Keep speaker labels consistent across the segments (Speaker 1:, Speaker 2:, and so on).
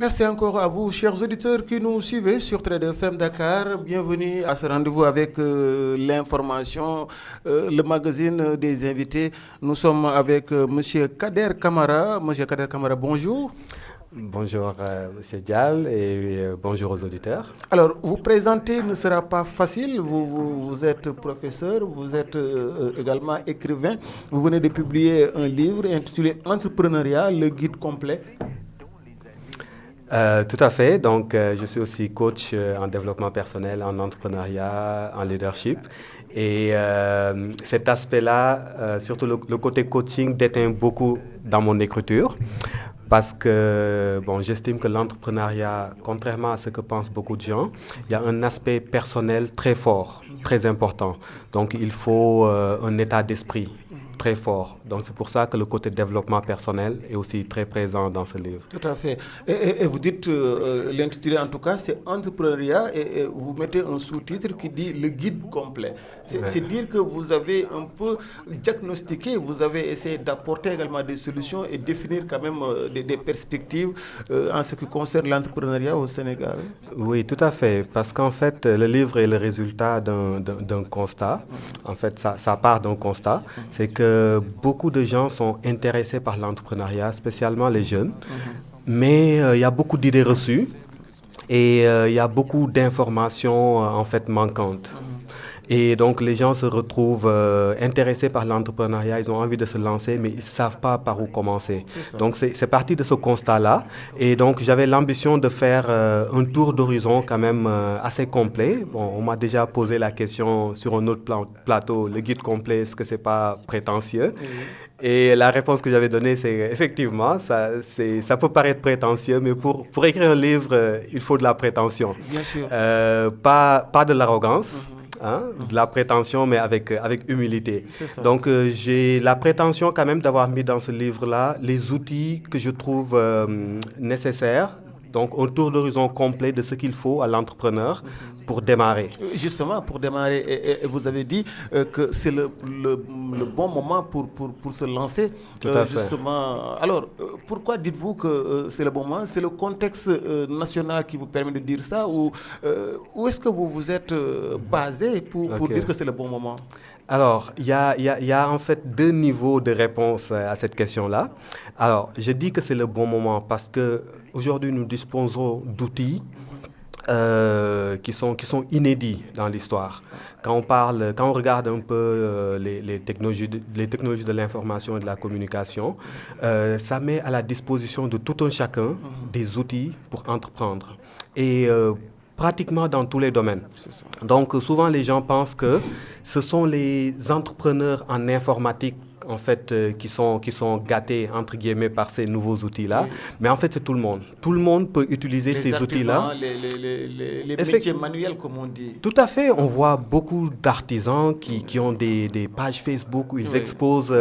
Speaker 1: Merci encore à vous, chers auditeurs qui nous suivez sur Trade FM Dakar. Bienvenue à ce rendez-vous avec l'information, le magazine des invités. Nous sommes avec Monsieur Kader Kamara. Monsieur Kader Kamara, bonjour.
Speaker 2: Bonjour Monsieur Dial et bonjour aux auditeurs.
Speaker 1: Alors, vous présenter ne sera pas facile. Vous êtes professeur, vous êtes également écrivain. Vous venez de publier un livre intitulé Entrepreneuriat, le guide complet.
Speaker 2: Tout à fait. Donc, je suis aussi coach en développement personnel, en entrepreneuriat, en leadership. Et cet aspect-là, surtout le côté coaching, déteint beaucoup dans mon écriture. Parce que j'estime que l'entrepreneuriat, contrairement à ce que pensent beaucoup de gens, il y a un aspect personnel très fort, très important. Donc, il faut un état d'esprit très fort. Donc, c'est pour ça que le côté développement personnel est aussi très présent dans ce livre.
Speaker 1: Tout à fait. Et vous dites, l'intitulé en tout cas, c'est Entrepreneuriat et vous mettez un sous-titre qui dit le guide complet. C'est dire que vous avez un peu diagnostiqué, vous avez essayé d'apporter également des solutions et définir quand même des perspectives en ce qui concerne l'entrepreneuriat au Sénégal.
Speaker 2: Oui, tout à fait. Parce qu'en fait, le livre est le résultat d'un constat. En fait, ça part d'un constat. C'est que beaucoup de gens sont intéressés par l'entrepreneuriat, spécialement les jeunes. Mais il y a beaucoup d'idées reçues et il y a beaucoup d'informations en fait manquantes. Et donc, les gens se retrouvent intéressés par l'entrepreneuriat, ils ont envie de se lancer, mais ils ne savent pas par où commencer. Donc, c'est parti de ce constat-là. Et donc, j'avais l'ambition de faire un tour d'horizon quand même assez complet. Bon, on m'a déjà posé la question sur un autre plateau, le guide complet, est-ce que ce n'est pas prétentieux? Et la réponse que j'avais donnée, c'est effectivement, ça peut paraître prétentieux, mais pour écrire un livre, il faut de la prétention.
Speaker 1: Bien sûr.
Speaker 2: Pas de l'arrogance. De la prétention, mais avec humilité. Donc, j'ai la prétention quand même d'avoir mis dans ce livre-là les outils que je trouve nécessaires. Donc, un tour d'horizon complet de ce qu'il faut à l'entrepreneur pour démarrer.
Speaker 1: Justement, pour démarrer, et vous avez dit que c'est le bon moment pour se lancer.
Speaker 2: Tout à fait.
Speaker 1: Justement. Alors, pourquoi dites-vous que c'est le bon moment? C'est le contexte national qui vous permet de dire ça ou où est-ce que vous vous êtes basé pour dire que c'est le bon moment?
Speaker 2: Alors, il y a en fait deux niveaux de réponse à cette question-là. Alors, je dis que c'est le bon moment parce qu'aujourd'hui, nous disposons d'outils qui sont inédits dans l'histoire. Quand on regarde un peu les technologies de l'information et de la communication, ça met à la disposition de tout un chacun des outils pour entreprendre. Et pratiquement dans tous les domaines. Donc, souvent, les gens pensent que ce sont les entrepreneurs en informatique en fait, qui sont gâtés, entre guillemets, par ces nouveaux outils-là. Oui. Mais en fait, c'est tout le monde. Tout le monde peut utiliser ces outils-là.
Speaker 1: Les métiers manuels, comme on dit.
Speaker 2: Tout à fait. On voit beaucoup d'artisans qui ont des pages Facebook où ils exposent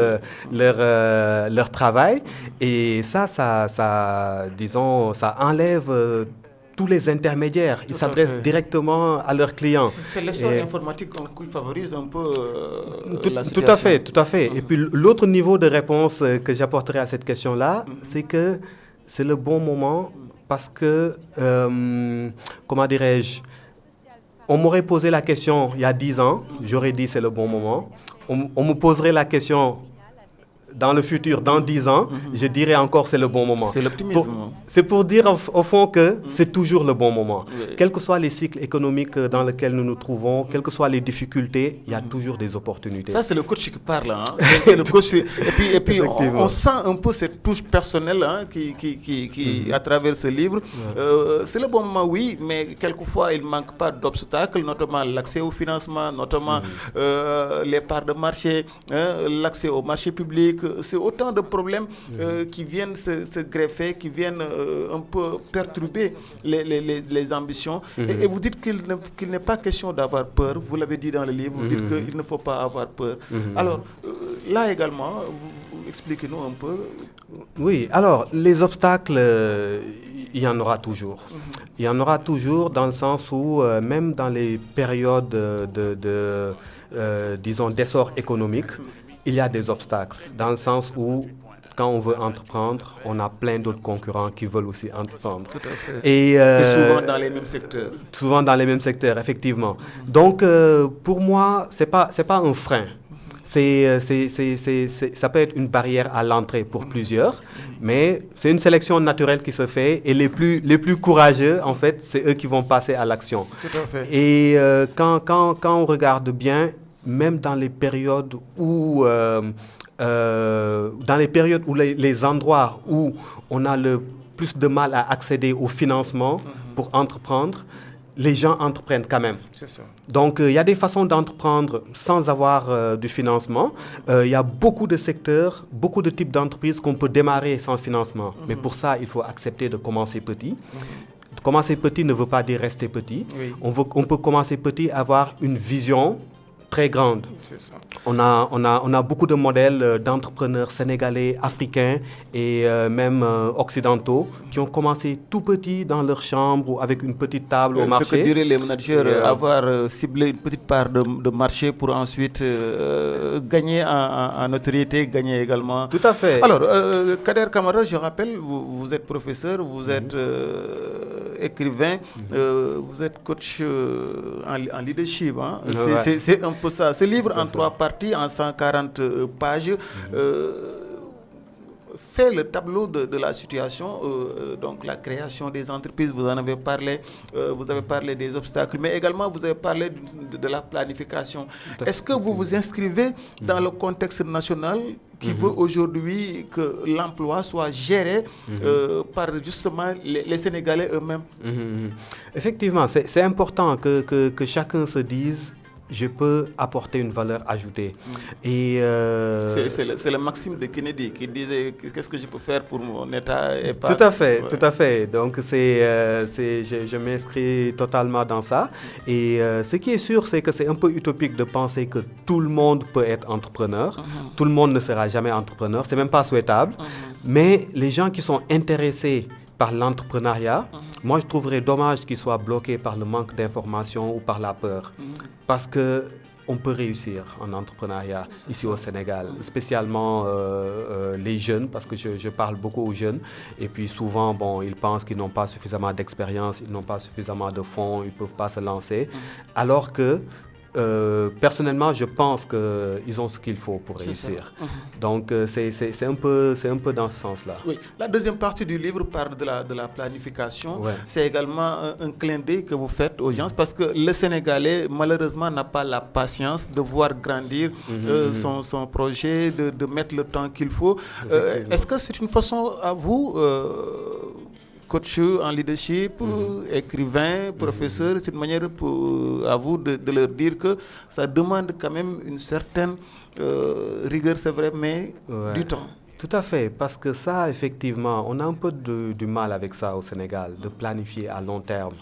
Speaker 2: leur travail. Et disons, ça enlève tous les intermédiaires. Ils s'adressent directement à leurs clients.
Speaker 1: C'est l'essor informatique qui favorise un peu la situation.
Speaker 2: Tout à fait. Et puis l'autre niveau de réponse que j'apporterai à cette question-là, c'est que c'est le bon moment parce que, comment dirais-je, on m'aurait posé la question il y a 10 ans, j'aurais dit c'est le bon moment. On me poserait la question dans le futur, dans 10 ans, je dirais encore c'est le bon moment.
Speaker 1: C'est l'optimisme.
Speaker 2: C'est pour dire au fond que c'est toujours le bon moment. Quels que soient les cycles économiques dans lesquels nous nous trouvons, quelles que soient les difficultés, il y a toujours des opportunités.
Speaker 1: Ça, c'est le coach qui parle. Hein. C'est le coach. Et puis on sent un peu cette touche personnelle qui à travers ce livre. C'est le bon moment, oui, mais quelquefois, il ne manque pas d'obstacles, notamment l'accès au financement, notamment les parts de marché, l'accès au marché public. C'est autant de problèmes qui viennent se greffer, qui viennent un peu perturber les ambitions. Et vous dites qu'il n'est pas question d'avoir peur. Vous l'avez dit dans le livre, vous dites qu'il ne faut pas avoir peur. Alors, là également, expliquez-nous un peu.
Speaker 2: Oui, alors, les obstacles, il y en aura toujours. Il y en aura toujours dans le sens où, même dans les périodes disons, d'essor économique, il y a des obstacles, dans le sens où quand on veut entreprendre, on a plein d'autres concurrents qui veulent aussi entreprendre.
Speaker 1: Tout à fait.
Speaker 2: Et
Speaker 1: souvent dans les mêmes secteurs.
Speaker 2: Souvent dans les mêmes secteurs, effectivement. Donc, pour moi, c'est pas un frein. Ça peut être une barrière à l'entrée pour plusieurs, mais c'est une sélection naturelle qui se fait et les plus courageux, en fait, c'est eux qui vont passer à l'action.
Speaker 1: Tout à fait.
Speaker 2: Et quand on regarde bien, même dans les périodes où les endroits où on a le plus de mal à accéder au financement pour entreprendre, les gens entreprennent quand même.
Speaker 1: C'est ça.
Speaker 2: Donc, il y a des façons d'entreprendre sans avoir du financement. Il y a beaucoup de secteurs, beaucoup de types d'entreprises qu'on peut démarrer sans financement. Mais pour ça, il faut accepter de commencer petit. Commencer petit ne veut pas dire rester petit.
Speaker 1: Oui.
Speaker 2: On peut commencer petit, avoir une vision très grande.
Speaker 1: C'est ça.
Speaker 2: On a beaucoup de modèles d'entrepreneurs sénégalais, africains et même occidentaux qui ont commencé tout petit dans leur chambre ou avec une petite table au marché.
Speaker 1: Ce que diraient les managers, avoir ciblé une petite part de marché pour ensuite gagner en notoriété, gagner également.
Speaker 2: Tout à fait.
Speaker 1: Alors, Kader Camara, je rappelle, vous êtes professeur, vous êtes écrivain, vous êtes coach en leadership. Hein. C'est un peu ça. Ce livre en 3 parties, en 140 pages, fait le tableau de la situation, donc la création des entreprises, vous en avez parlé, vous avez parlé des obstacles, mais également vous avez parlé de la planification. Est-ce que vous vous inscrivez dans le contexte national qui veut aujourd'hui que l'emploi soit géré par justement les Sénégalais eux-mêmes?
Speaker 2: Effectivement, c'est important que chacun se dise: je peux apporter une valeur ajoutée. Et
Speaker 1: c'est le maxime de Kennedy qui disait: qu'est-ce que je peux faire pour mon État et pas...
Speaker 2: Tout à fait, tout à fait. Donc je m'inscris totalement dans ça. Et ce qui est sûr, c'est que c'est un peu utopique de penser que tout le monde peut être entrepreneur. Tout le monde ne sera jamais entrepreneur. C'est même pas souhaitable. Mais les gens qui sont intéressés par l'entrepreneuriat, moi je trouverais dommage qu'ils soient bloqués par le manque d'information ou par la peur. Parce qu'on peut réussir en entrepreneuriat ici au Sénégal, spécialement les jeunes, parce que je parle beaucoup aux jeunes. Et puis souvent, ils pensent qu'ils n'ont pas suffisamment d'expérience, ils n'ont pas suffisamment de fonds, ils ne peuvent pas se lancer. Alors que personnellement, je pense qu'ils ont ce qu'il faut pour réussir. Donc, c'est un peu dans ce sens-là.
Speaker 1: Oui. La deuxième partie du livre parle de la planification.
Speaker 2: Ouais.
Speaker 1: C'est également un clin d'œil que vous faites aux gens, parce que le Sénégalais, malheureusement, n'a pas la patience de voir grandir son projet, de mettre le temps qu'il faut. Est-ce que c'est une façon à vous, coach en leadership, écrivain, professeur, c'est une manière à vous de leur dire que ça demande quand même une certaine rigueur, c'est vrai, mais du temps.
Speaker 2: Tout à fait, parce que ça, effectivement, on a un peu du mal avec ça au Sénégal, de planifier à long terme.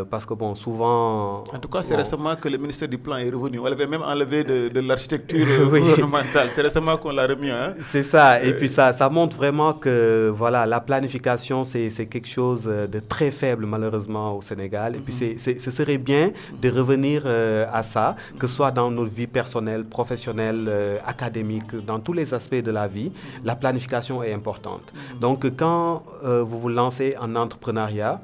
Speaker 2: Parce que, souvent...
Speaker 1: En tout cas, c'est récemment que le ministère du Plan est revenu. On l'avait même enlevé de l'architecture gouvernementale. C'est récemment qu'on l'a remis. Hein?
Speaker 2: C'est ça, et puis ça montre vraiment que la planification, c'est quelque chose de très faible, malheureusement, au Sénégal. Et puis, ce serait bien de revenir à ça, que ce soit dans notre vie personnelle, professionnelle, académique, dans tous les aspects de la vie, la planification est importante. Donc, quand vous vous lancez en entrepreneuriat,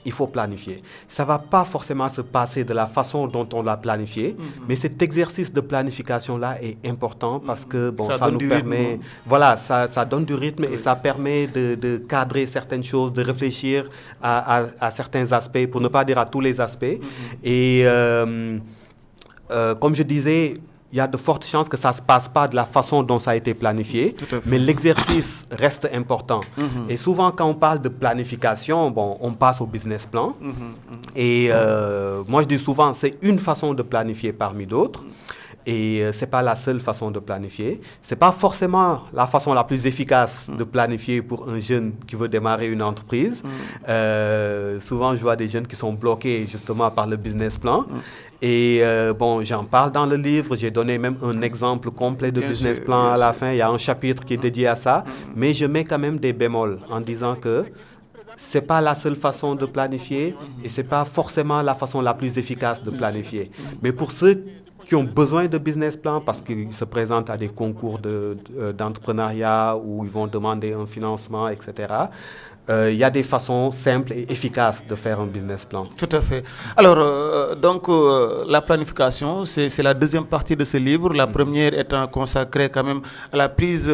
Speaker 2: il faut planifier. Ça ne va pas forcément se passer de la façon dont on l'a planifié, mais cet exercice de planification-là est important parce que ça nous permet... Voilà, ça donne du rythme et ça permet de cadrer certaines choses, de réfléchir à certains aspects, pour ne pas dire à tous les aspects. Et comme je disais, il y a de fortes chances que ça ne se passe pas de la façon dont ça a été planifié, mais l'exercice reste important. Et souvent, quand on parle de planification, on passe au business plan. Et moi, je dis souvent, c'est une façon de planifier parmi d'autres. Et ce n'est pas la seule façon de planifier. Ce n'est pas forcément la façon la plus efficace de planifier pour un jeune qui veut démarrer une entreprise. Souvent, je vois des jeunes qui sont bloqués justement par le business plan. Et j'en parle dans le livre. J'ai donné même un exemple complet de business plan à la fin. Il y a un chapitre qui est dédié à ça. Mais je mets quand même des bémols en disant que ce n'est pas la seule façon de planifier et ce n'est pas forcément la façon la plus efficace de planifier. Mais pour ceux qui ont besoin de business plan parce qu'ils se présentent à des concours d'entrepreneuriat où ils vont demander un financement, etc. Il y a des façons simples et efficaces de faire un business plan.
Speaker 1: Tout à fait. Alors, la planification, c'est la deuxième partie de ce livre. La première étant consacrée quand même à la prise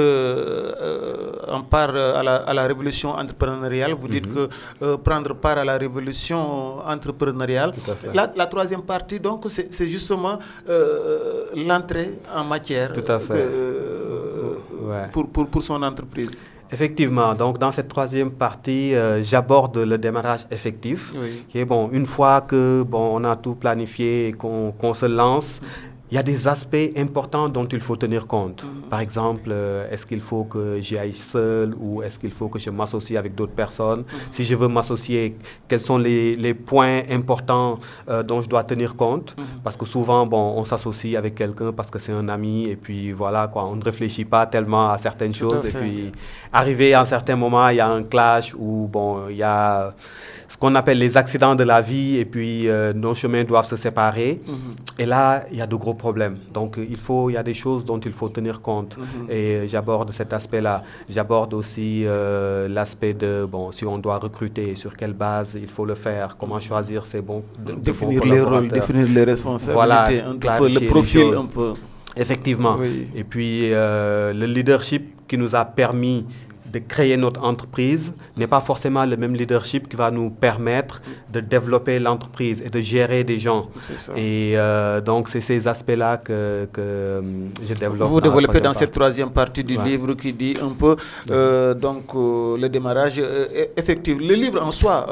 Speaker 1: en part à la révolution entrepreneuriale. Vous dites que prendre part à la révolution entrepreneuriale. La troisième partie, donc, c'est justement l'entrée en matière pour son entreprise.
Speaker 2: Effectivement, donc dans cette troisième partie, j'aborde le démarrage effectif, qui est bon, une fois que on a tout planifié et qu'on se lance, il y a des aspects importants dont il faut tenir compte. Par exemple, est-ce qu'il faut que j'y aille seul ou est-ce qu'il faut que je m'associe avec d'autres personnes? Si je veux m'associer, quels sont les points importants dont je dois tenir compte? Parce que souvent, on s'associe avec quelqu'un parce que c'est un ami et puis voilà, quoi, on ne réfléchit pas tellement à certaines choses. Et puis, arrivé à un certain moment, il y a un clash où il y a ce qu'on appelle les accidents de la vie et puis nos chemins doivent se séparer. Et là, il y a de gros problèmes. Donc, il y a des choses dont il faut tenir compte. Et j'aborde cet aspect-là. J'aborde aussi l'aspect de, si on doit recruter, sur quelle base il faut le faire, comment choisir ces bons
Speaker 1: définir les rôles, définir les responsabilités, le profil un peu.
Speaker 2: Effectivement. Oui. Et puis, le leadership qui nous a permis de créer notre entreprise n'est pas forcément le même leadership qui va nous permettre de développer l'entreprise et de gérer des gens. Et donc, c'est ces aspects-là que je développe.
Speaker 1: Vous développez dans cette troisième partie du livre qui dit un peu le démarrage effectif. Le livre en soi,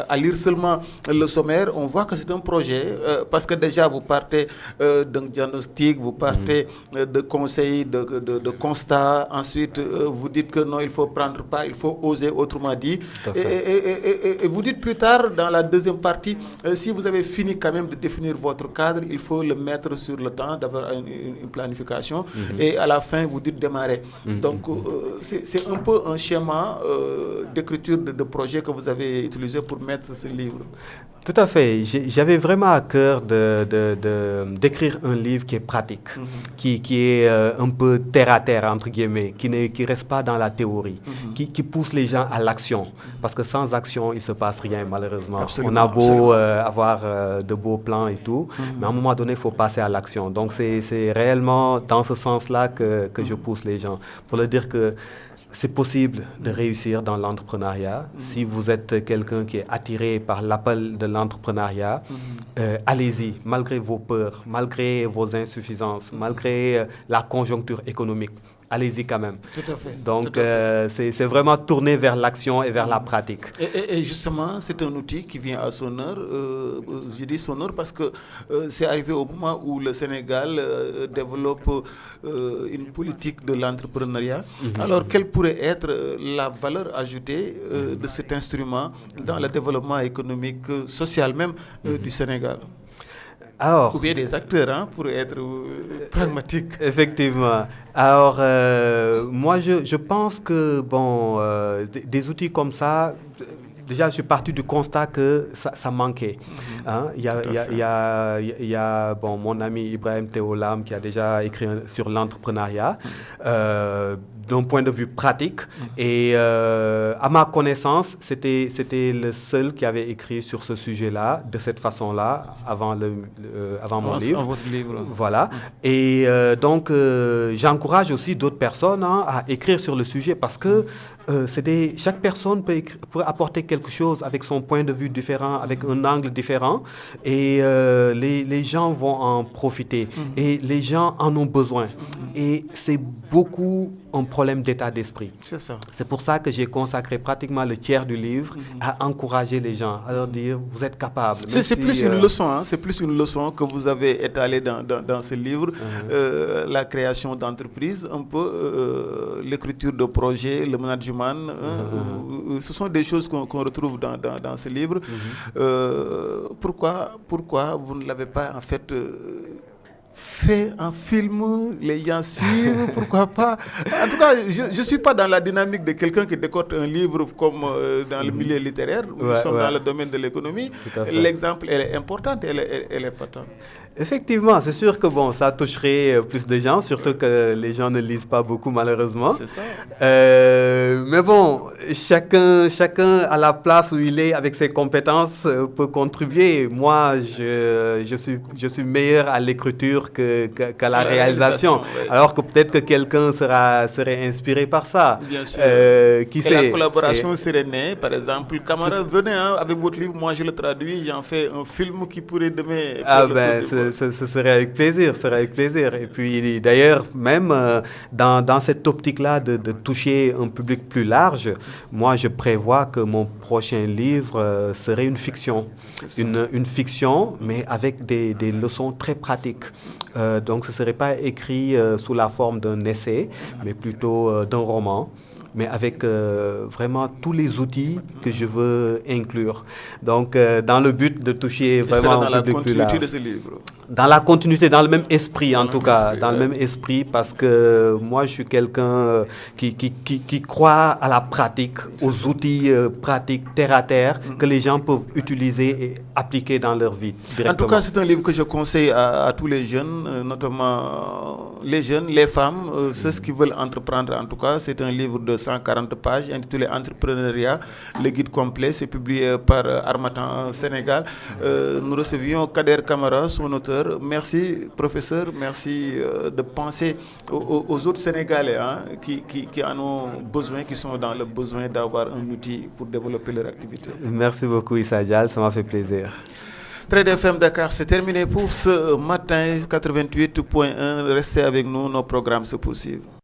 Speaker 1: à lire seulement le sommaire, on voit que c'est un projet parce que déjà vous partez d'un diagnostic, vous partez de conseils, de constats, ensuite vous dites que non, il faut prendre part, il faut oser, autrement dit. Et vous dites plus tard, dans la deuxième partie, si vous avez fini quand même de définir votre cadre, il faut le mettre sur le temps, d'avoir une planification. Et à la fin, vous dites démarrer. Donc, c'est un peu un schéma d'écriture de projet que vous avez utilisé pour mettre ce livre.
Speaker 2: Tout à fait. J'avais vraiment à cœur d'écrire un livre qui est pratique, qui est un peu terre à terre, entre guillemets, qui ne reste pas dans la théorie, qui pousse les gens à l'action. Parce que sans action, il ne se passe rien, malheureusement. On a beau avoir de beaux plans et tout, mais à un moment donné, il faut passer à l'action. Donc, c'est réellement dans ce sens-là que je pousse les gens. Pour leur dire que c'est possible de réussir dans l'entrepreneuriat. Si vous êtes quelqu'un qui est attiré par l'appel de l'entrepreneuriat, allez-y, malgré vos peurs, malgré vos insuffisances, malgré la conjoncture économique. Allez-y quand même.
Speaker 1: Tout à fait.
Speaker 2: Donc, c'est vraiment tourné vers l'action et vers la pratique.
Speaker 1: Et justement, c'est un outil qui vient à son heure. Je dis son heure parce que c'est arrivé au moment où le Sénégal développe une politique de l'entrepreneuriat. Alors, quelle pourrait être la valeur ajoutée de cet instrument dans le développement économique, social même du Sénégal?
Speaker 2: Alors,
Speaker 1: ou bien des acteurs, pour être pragmatique.
Speaker 2: Effectivement. Alors, moi, je pense que, des outils comme ça, déjà, je suis parti du constat que ça manquait. Il y a mon ami Ibrahim Théolam qui a déjà écrit sur l'entrepreneuriat d'un point de vue pratique. Et à ma connaissance, c'était le seul qui avait écrit sur ce sujet-là, de cette façon-là, avant mon livre.
Speaker 1: Votre livre.
Speaker 2: Voilà. Et donc, j'encourage aussi d'autres personnes à écrire sur le sujet parce que chaque personne peut apporter quelque chose avec son point de vue différent, avec un angle différent, et les gens vont en profiter. Et les gens en ont besoin. Et c'est beaucoup un problème d'état d'esprit.
Speaker 1: C'est ça.
Speaker 2: C'est pour ça que j'ai consacré pratiquement le tiers du livre à encourager les gens, à leur dire, vous êtes capables.
Speaker 1: C'est plus une leçon, c'est plus une leçon que vous avez étalée dans ce livre, la création d'entreprises, un peu l'écriture de projets, le management. Ce sont des choses qu'on retrouve dans ce livre. Pourquoi vous ne l'avez pas en fait fait un film, les gens suivent, pourquoi pas? En tout cas, je ne suis pas dans la dynamique de quelqu'un qui décorte un livre comme dans le milieu littéraire. Nous sommes dans le domaine de l'économie. L'exemple, elle est importante, elle est patente.
Speaker 2: Effectivement, c'est sûr que bon, ça toucherait plus de gens, surtout que les gens ne lisent pas beaucoup malheureusement.
Speaker 1: C'est ça.
Speaker 2: Mais bon, chacun à la place où il est avec ses compétences peut contribuer. Moi, je suis meilleur à l'écriture qu'à la réalisation. Oui. Alors que peut-être que quelqu'un serait inspiré par ça.
Speaker 1: Bien sûr. Qui sait? La collaboration serait née, par exemple. Camarade, venez avec votre livre, moi je le traduis, j'en fais un film qui pourrait demain...
Speaker 2: Ce serait avec plaisir, Et puis d'ailleurs, même dans cette optique-là de toucher un public plus large, moi je prévois que mon prochain livre serait une fiction. Une fiction, mais avec des leçons très pratiques. Donc ce ne serait pas écrit sous la forme d'un essai, mais plutôt d'un roman, mais avec vraiment tous les outils que je veux inclure. Donc, dans le but de toucher vraiment un public plus large.
Speaker 1: Dans la continuité de ce livre.
Speaker 2: Dans la continuité, dans le même esprit en tout cas, dans le même esprit, parce que moi je suis quelqu'un qui croit à la pratique, aux outils pratiques terre à terre que les gens peuvent utiliser et appliquer dans leur vie directement.
Speaker 1: En tout cas, c'est un livre que je conseille à tous les jeunes, notamment les jeunes, les femmes, ceux qui veulent entreprendre. En tout cas, c'est un livre de 140 pages intitulé Entrepreneuriat, le guide complet. C'est publié par Harmattan Sénégal. Nous recevions Kader Camara, son auteur. Merci, professeur. Merci de penser aux autres Sénégalais qui en ont besoin, qui sont dans le besoin d'avoir un outil pour développer leur activité.
Speaker 2: Merci beaucoup, Issa Dial. Ça m'a fait plaisir.
Speaker 1: Trade FM Dakar, c'est terminé pour ce matin 88.1. Restez avec nous, nos programmes se poursuivent.